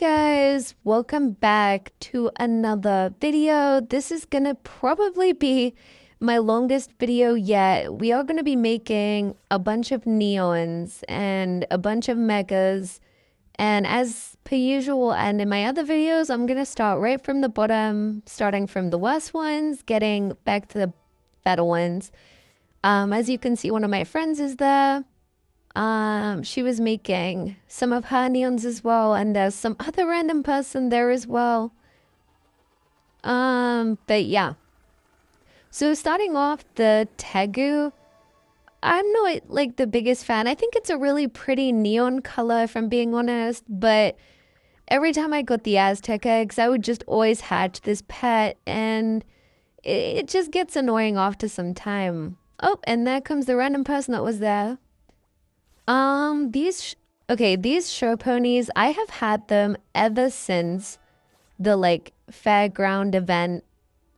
Guys, welcome back to another video. This is gonna probably be my longest video yet. We are gonna be making a bunch of neons and a bunch of megas, and as per usual and in my other videos, I'm gonna start right from the bottom, starting from the worst ones, getting back to the better ones. As you can see, one of my friends is there. She was making some of her neons as well, and there's some other random person there as well. But yeah. So starting off, the Tegu, I'm not like the biggest fan. I think it's a really pretty neon color, if I'm being honest, but every time I got the Aztec eggs, I would just always hatch this pet, and it just gets annoying after some time. Oh, and there comes the random person that was there. These show ponies, I have had them ever since the fairground event,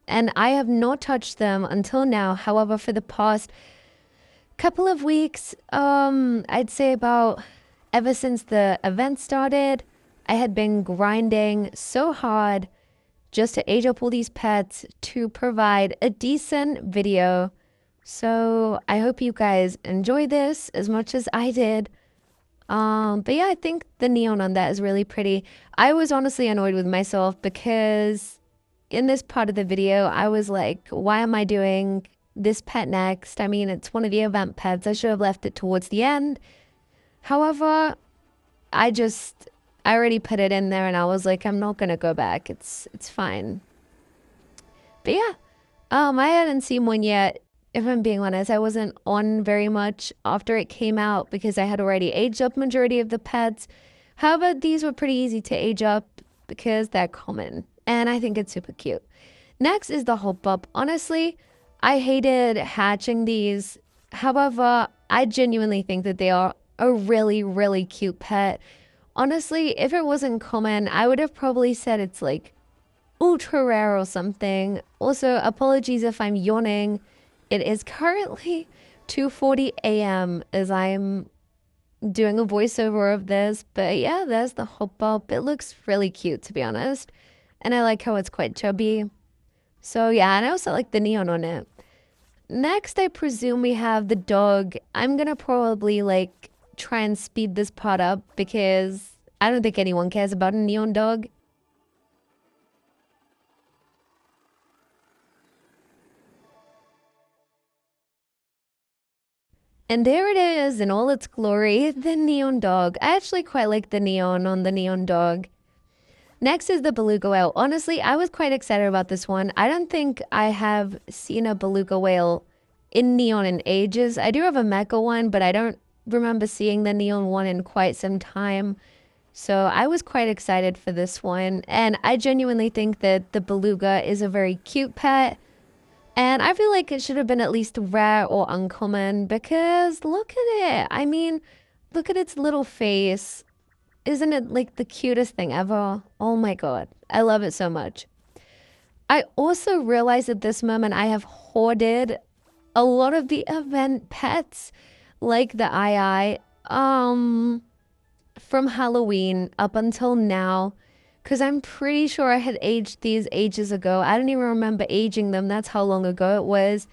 and I have not touched them until now. However, for the past couple of weeks, I'd say about ever since the event started, I had been grinding so hard just to age up all these pets to provide a decent video. So I hope you guys enjoy this as much as I did. But yeah, I think the neon on that is really pretty. I was honestly annoyed with myself because in this part of the video, I was like, why am I doing this pet next? I mean, it's one of the event pets. I should have left it towards the end. However, I already put it in there and I was like, I'm not gonna go back. It's fine. But yeah, I hadn't seen one yet. If I'm being honest, I wasn't on very much after it came out because I had already aged up majority of the pets. However, these were pretty easy to age up because they're common, and I think it's super cute. Next is the Hoppup. Honestly, I hated hatching these. However, I genuinely think that they are a really, really cute pet. Honestly, if it wasn't common, I would have probably said it's like ultra rare or something. Also, apologies if I'm yawning. It is currently 2:40 a.m. as I'm doing a voiceover of this, but yeah, there's the Hoppup. It looks really cute, to be honest, and I like how it's quite chubby. So yeah, and I also like the neon on it. Next, I presume we have the dog. I'm gonna probably try and speed this part up because I don't think anyone cares about a neon dog. And there it is in all its glory, the neon dog. I actually quite like the neon on the neon dog. Next is the beluga whale. Honestly, I was quite excited about this one. I don't think I have seen a beluga whale in neon in ages. I do have a mecha one, but I don't remember seeing the neon one in quite some time. So I was quite excited for this one. And I genuinely think that the beluga is a very cute pet. And I feel like it should have been at least rare or uncommon because look at it. I mean, look at its little face. Isn't it like the cutest thing ever? Oh my God. I love it so much. I also realized at this moment I have hoarded a lot of the event pets like the from Halloween up until now. Because I'm pretty sure I had aged these ages ago. I don't even remember aging them. That's how long ago it was.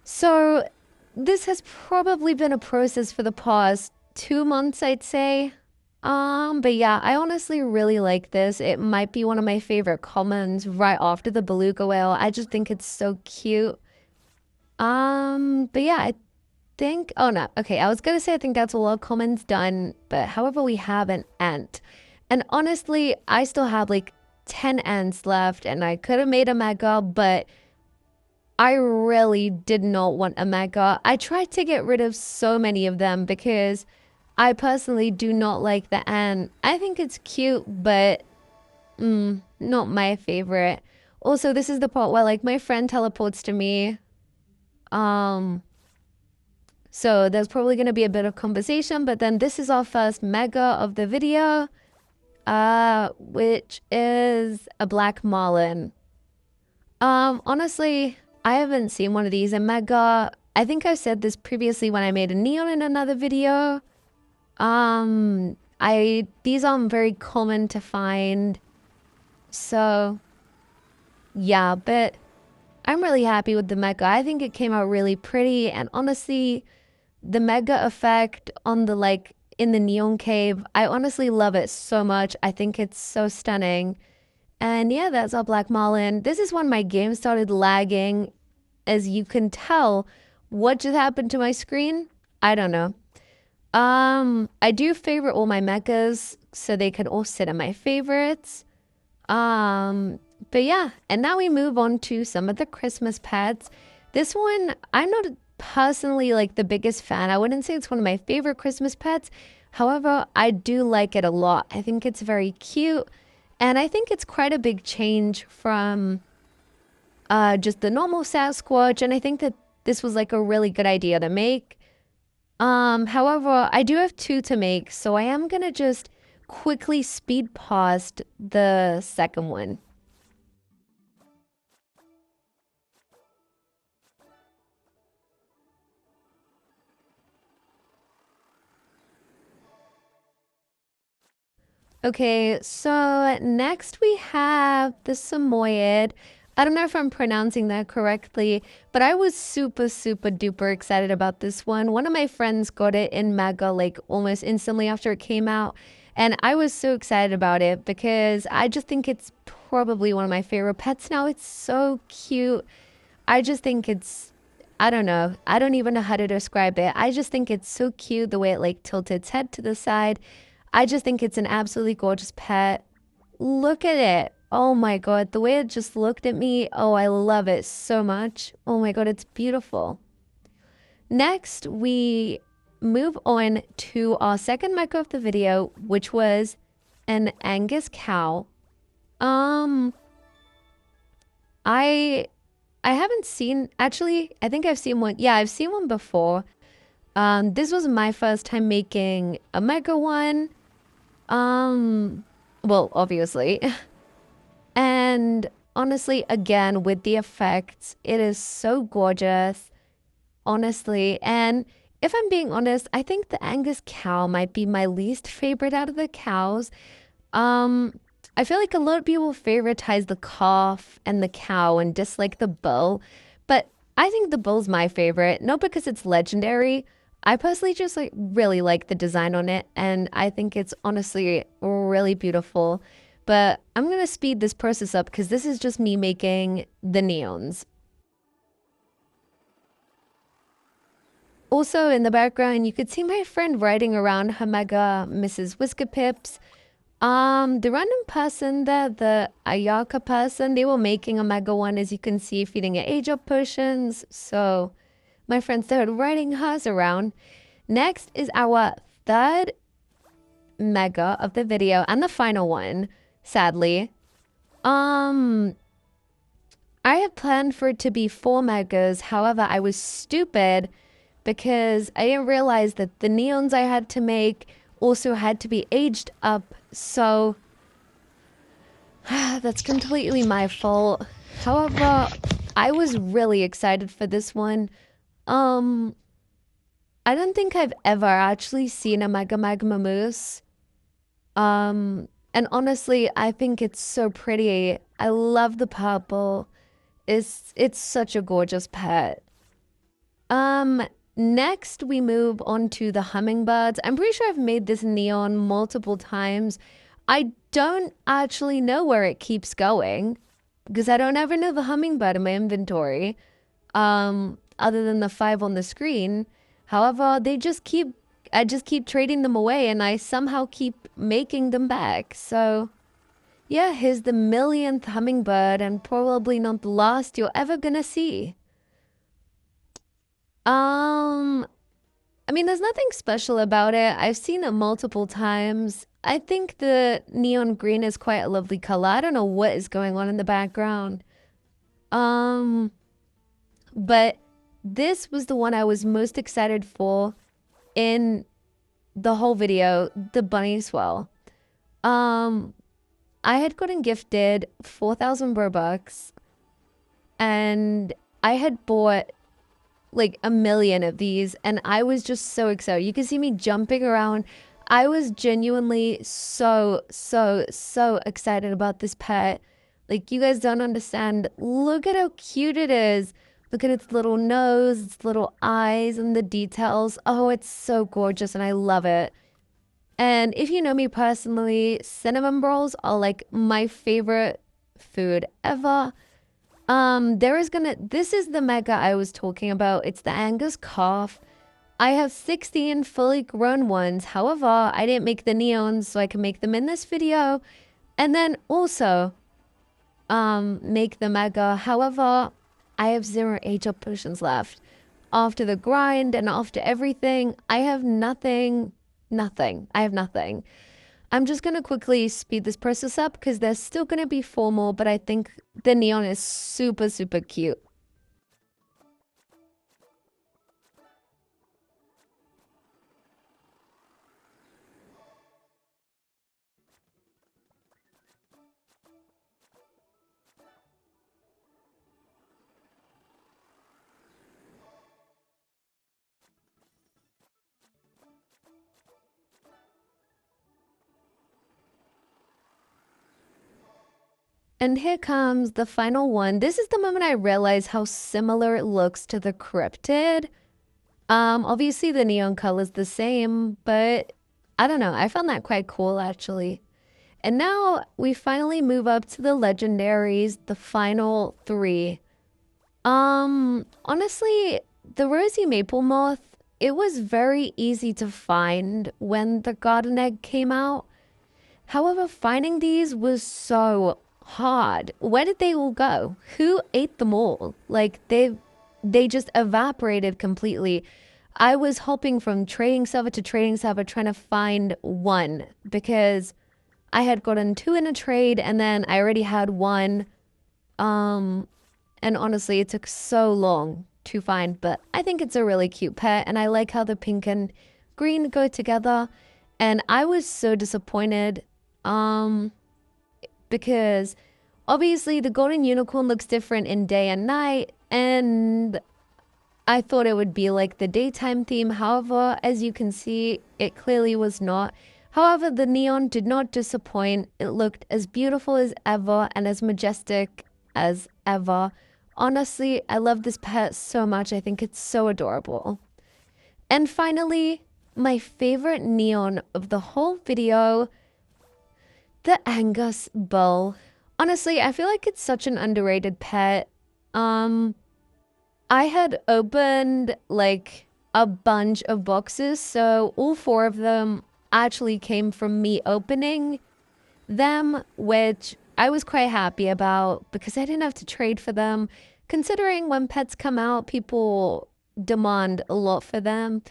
So this has probably been a process for the past 2 months, I'd say. But yeah, I honestly really like this. It might be one of my favorite commons right after the beluga whale. I just think it's so cute. But yeah, I think, oh no, okay, I was gonna say I think that's all our commons done, but however, we have an ant. And honestly, I still have 10 ants left and I could have made a mega, but I really did not want a mega. I tried to get rid of so many of them because I personally do not like the ant. I think it's cute, but not my favorite. Also, this is the part where my friend teleports to me. So there's probably going to be a bit of conversation, but then this is our first mega of the video. Which is a black marlin. Honestly, I haven't seen one of these in mega. I think I said this previously when I made a neon in another video. These aren't very common to find. So yeah, but I'm really happy with the Mega. I think it came out really pretty, and honestly, the Mega effect on the like in the neon cave, I honestly love it so much. I think it's so stunning. And yeah, that's all Black Marlin. This is when my game started lagging. As you can tell, what just happened to my screen? I don't know. I do favorite all my mechas so they can all sit in my favorites. Um, but yeah, and now we move on to some of the Christmas pets. This one, I'm not personally like the biggest fan. I wouldn't say it's one of my favorite Christmas pets. However, I do like it a lot. I think it's very cute, and I think it's quite a big change from just the normal Sasquatch, and I think that this was like a really good idea to make. However, I do have two to make, so I am gonna just quickly speed past the second one. Okay, so next we have the Samoyed. I don't know if I'm pronouncing that correctly, but I was super, super duper excited about this one. One of my friends got it in Mega like almost instantly after it came out, and I was so excited about it because I just think it's probably one of my favorite pets now. It's so cute. I just think it's I don't know. I don't even know how to describe it. I just think it's so cute the way it like tilts its head to the side. I just think it's an absolutely gorgeous pet. Look at it. Oh my god, the way it just looked at me. Oh, I love it so much. Oh my god, it's beautiful. Next, we move on to our second micro of the video, which was an Angus cow. Um, I I haven't seen actually, I think I've seen one. Yeah, I've seen one before. This was my first time making a mega one. Um, well, obviously. And honestly, again, with the effects, it is so gorgeous, honestly. And if I'm being honest, I think the Angus cow might be my least favorite out of the cows. Um, I feel like a lot of people favoritize the calf and the cow and dislike the bull, but I think the bull's my favorite, not because it's legendary. I personally just like really like the design on it, and I think it's honestly really beautiful. But I'm gonna speed this process up because this is just me making the neons. Also in the background, you could see my friend riding around her mega Mrs. Whisker Pips. The random person there, the Ayaka person, they were making a mega one, as you can see, feeding it age up potions. So my friend started riding hers around. Next is our third mega of the video and the final one, sadly. Um, I had planned for it to be 4 megas. However, I was stupid because I didn't realize that the neons I had to make also had to be aged up. So that's completely my fault. However, I was really excited for this one. Um, I don't think I've ever actually seen a Mega Magma Moose. And honestly, I think it's so pretty. I love the purple. It's such a gorgeous pet. Um, Next we move on to the hummingbirds. I'm pretty sure I've made this neon multiple times. I don't actually know where it keeps going because I don't ever know the hummingbird in my inventory. Other than the 5 on the screen. However, I just keep trading them away and I somehow keep making them back. So yeah, here's the millionth hummingbird and probably not the last you're ever gonna see. Um, I mean, there's nothing special about it. I've seen it multiple times. I think the neon green is quite a lovely color. I don't know what is going on in the background. Um, but this was the one I was most excited for in the whole video, the bunny swell. Um, I had gotten gifted 4,000 Robux and I had bought like a million of these and I was just so excited. You can see me jumping around. I was genuinely so excited about this pet. Like, you guys don't understand. Look at how cute it is. Look at its little nose, its little eyes, and the details. Oh, it's so gorgeous, and I love it. And if you know me personally, cinnamon rolls are like my favorite food ever. This is the mega I was talking about. It's the Angus calf. I have 16 fully grown ones. However, I didn't make the neons, so I can make them in this video. And then also, make the mega. However, I have 0 age-up potions left. After the grind and after everything, I have nothing. Nothing. I have nothing. I'm just going to quickly speed this process up because there's still going to be 4 more, but I think the neon is super cute. And here comes the final one. This is the moment I realize how similar it looks to the cryptid. Obviously the neon color is the same, but I don't know. I found that quite cool actually. And now we finally move up to the legendaries, the final 3. Honestly, the rosy maple moth, it was very easy to find when the garden egg came out. However, finding these was so hard. Where did they all go? Who ate them all? Like they just evaporated completely. I was hopping from trading server to trading server trying to find one because I had gotten 2 in a trade and then I already had 1. And honestly, it took so long to find, but I think it's a really cute pet and I like how the pink and green go together. And I was so disappointed because obviously the golden unicorn looks different in day and night, and I thought it would be like the daytime theme. However, as you can see, it clearly was not. However, the neon did not disappoint. It looked as beautiful as ever and as majestic as ever. Honestly, I love this pet so much. I think it's so adorable. And finally, my favorite neon of the whole video, the Angus bull. Honestly, I feel like it's such an underrated pet. I had opened like a bunch of boxes, so all 4 of them actually came from me opening them, which I was quite happy about because I didn't have to trade for them. Considering when pets come out, people demand a lot for them.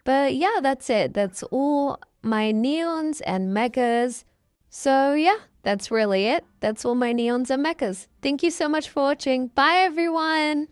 But yeah, that's it. That's all my neons and megas. So yeah, that's really it. That's all my neons and mechas. Thank you so much for watching. Bye everyone!